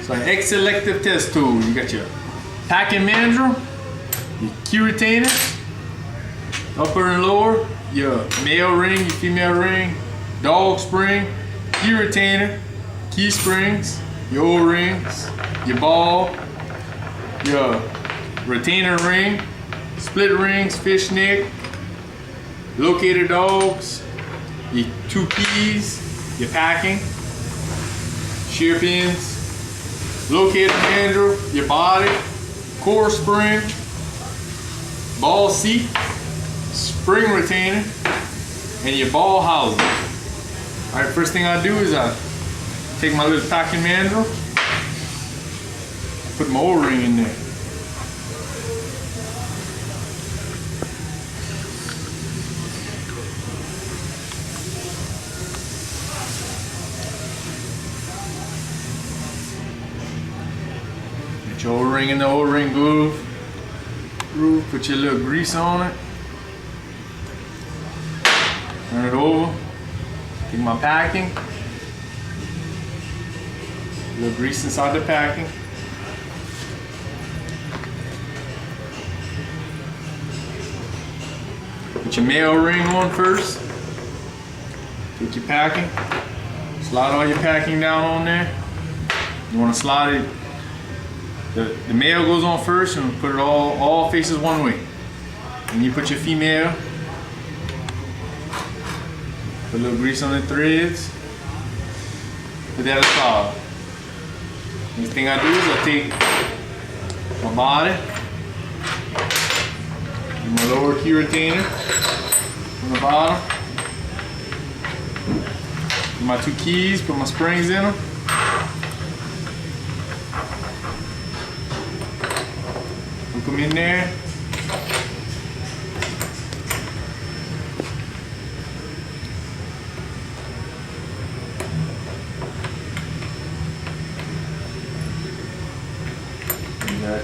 So an Selective test tool. You got your packing mandrel, your key retainers, upper and lower, your male ring, your female ring, dog spring, key retainer, key springs, your O-rings, your ball, your retainer ring, split rings, fishnet, locator dogs, your 2 keys, your packing, shear pins, locator mandrel, your body, core spring, ball seat, spring retainer, and your ball housing. Alright, first thing I do is I take my little packing mandrel, put my O-ring in there. Get your O-ring in the O-ring groove. Put your little grease on it. Turn it over. Take my packing. A little grease inside the packing. Put your male ring on first. Get your packing. Slide all your packing down on there. You want to slide it. The male goes on first and put it all faces one way. And you put your female. Put a little grease on the threads. Put that aside. Next thing I do is I take my body, my lower key retainer from the bottom, put my 2 keys, put my springs in them. Hook them in there.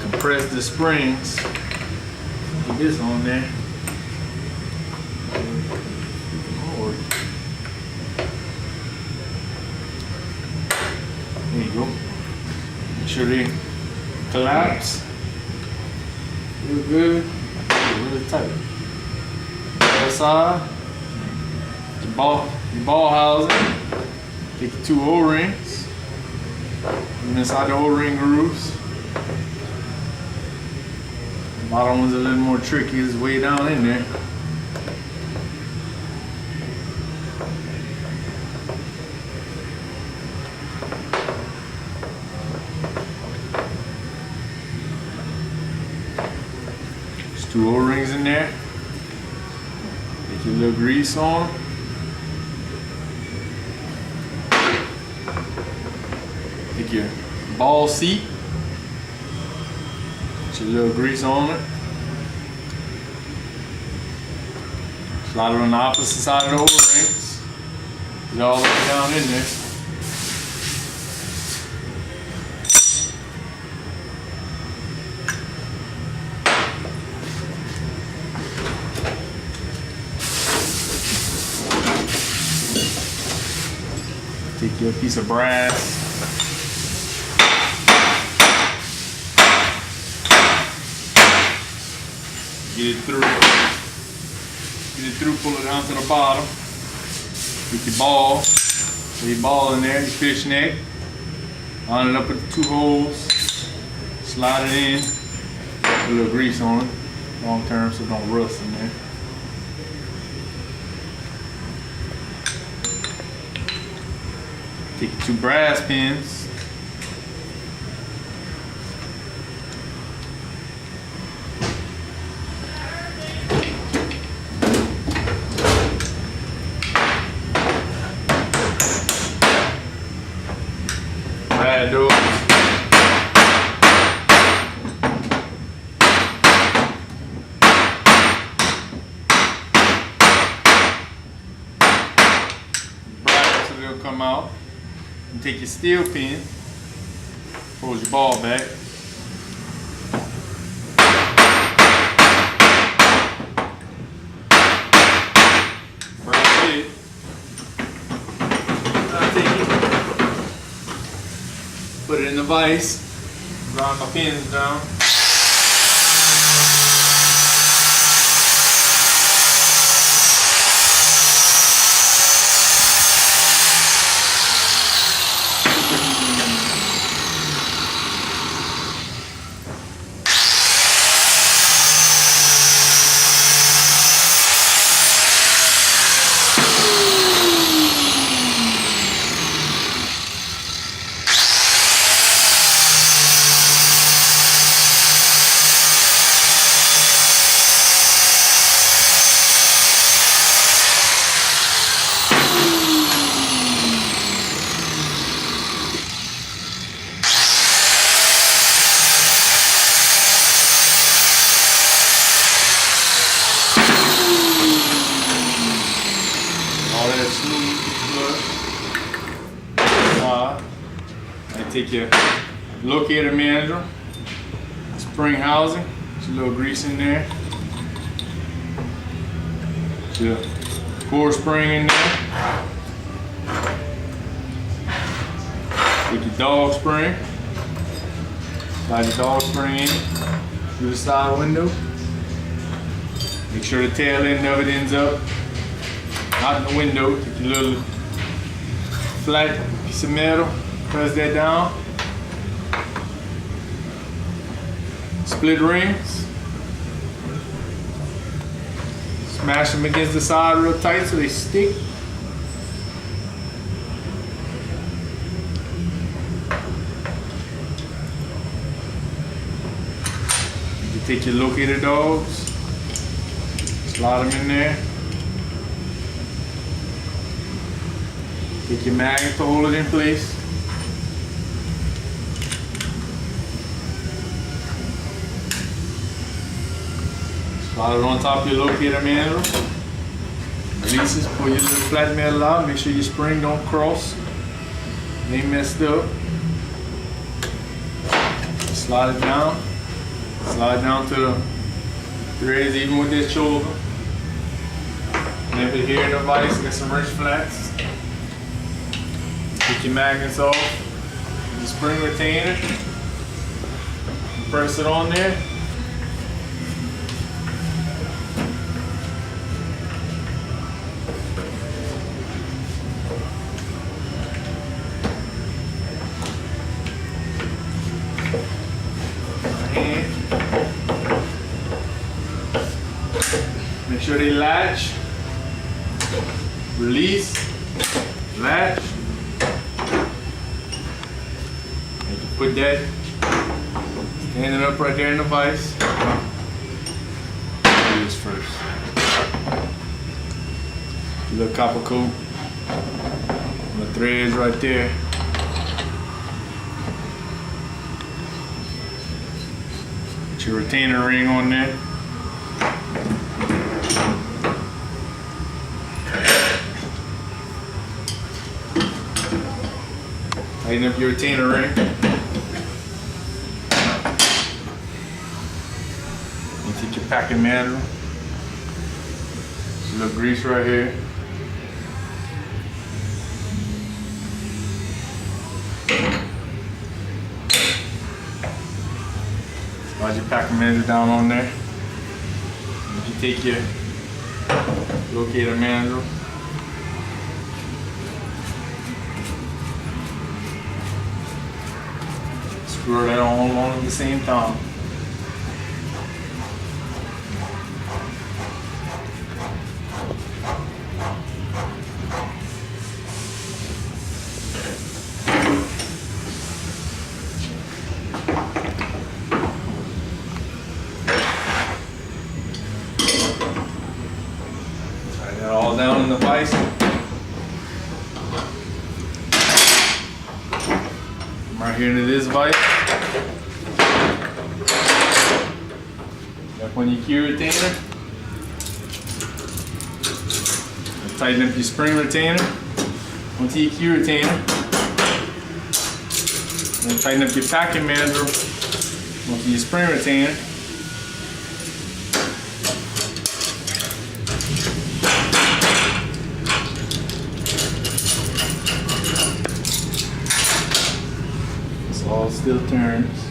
Compress the springs. Put this on there. There you go. Make sure they collapse. Real good. Really tight. Other side. Your ball housing. Take your 2 O-rings. Put them inside the O-ring grooves. The bottom one's a little more tricky, it's way down in there. There's 2 O-rings in there. Take your little grease on them. Take your ball seat. Put your little grease on it. Slide it on the opposite side of the O-rings. Get it all the way down in there. Take your piece of brass. Get it through, pull it down to the bottom. Get your ball, put your ball in there, your fishnet. Line it up with the 2 holes. Slide it in. Put a little grease on it, long term, so it don't rust in there. Take your 2 brass pins. Add those. Bracket so they'll come out. And take your steel pin, pull your ball back. First hit. Now take it. Put it in the vise. Grind my pins down. I take your locator mandrel, spring housing, there's a little grease in there. Your core spring in there. Take your dog spring, slide your dog spring in through the side window. Make sure the tail end of it ends up out in the window. Take your little flat piece of metal, press that down. Split rings. Smash them against the side real tight so they stick. You take your locator dogs, slide them in there. Take your magnet to hold it in place. Slide it on top of your locator mandrel. Release this, pull your little flat metal out. Make sure your spring don't cross. It ain't messed up. Slide it down. Slide down to the threads even with this shoulder. Nip it here in the vise, get some wrench flats. Get your magnets off. The spring retainer. Press it on there. Make sure they latch, release, latch. And you put that standing up right there in the vise. Do this first. A little copper coat on the threads right there. Put your retainer ring on there. Tighten up your retainer ring. You take your packing mandrel. There's a little grease right here. Slide your packing mandrel down on there. And you take your locator mandrel. Screw that all on at the same time. Tie that all down in the vise. Right here into this vise. Back on your key retainer. Tighten up your spring retainer onto your key retainer. Then tighten up your packing mandrel onto your spring retainer. ball still turns.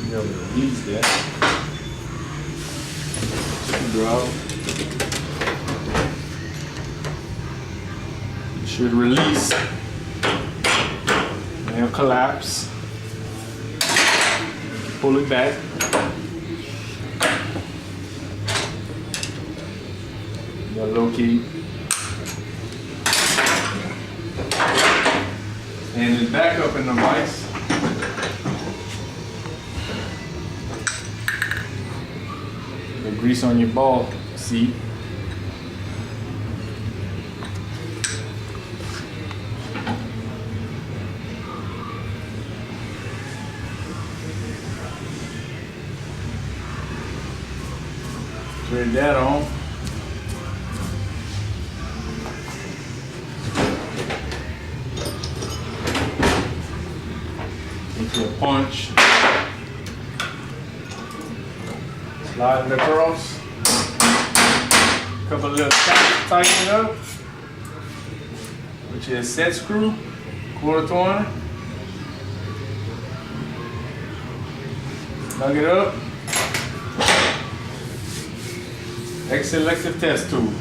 You know, release that. Screwdriver. It should release. And it'll collapse. Pull it back. You gotta locate. And it's back up in the vise. The grease on your ball seat. Turn that on. Into a punch. Slide it across. Couple little taps to tighten it up. Which is set screw, 1/4 20. Snug it up. Selective test tool.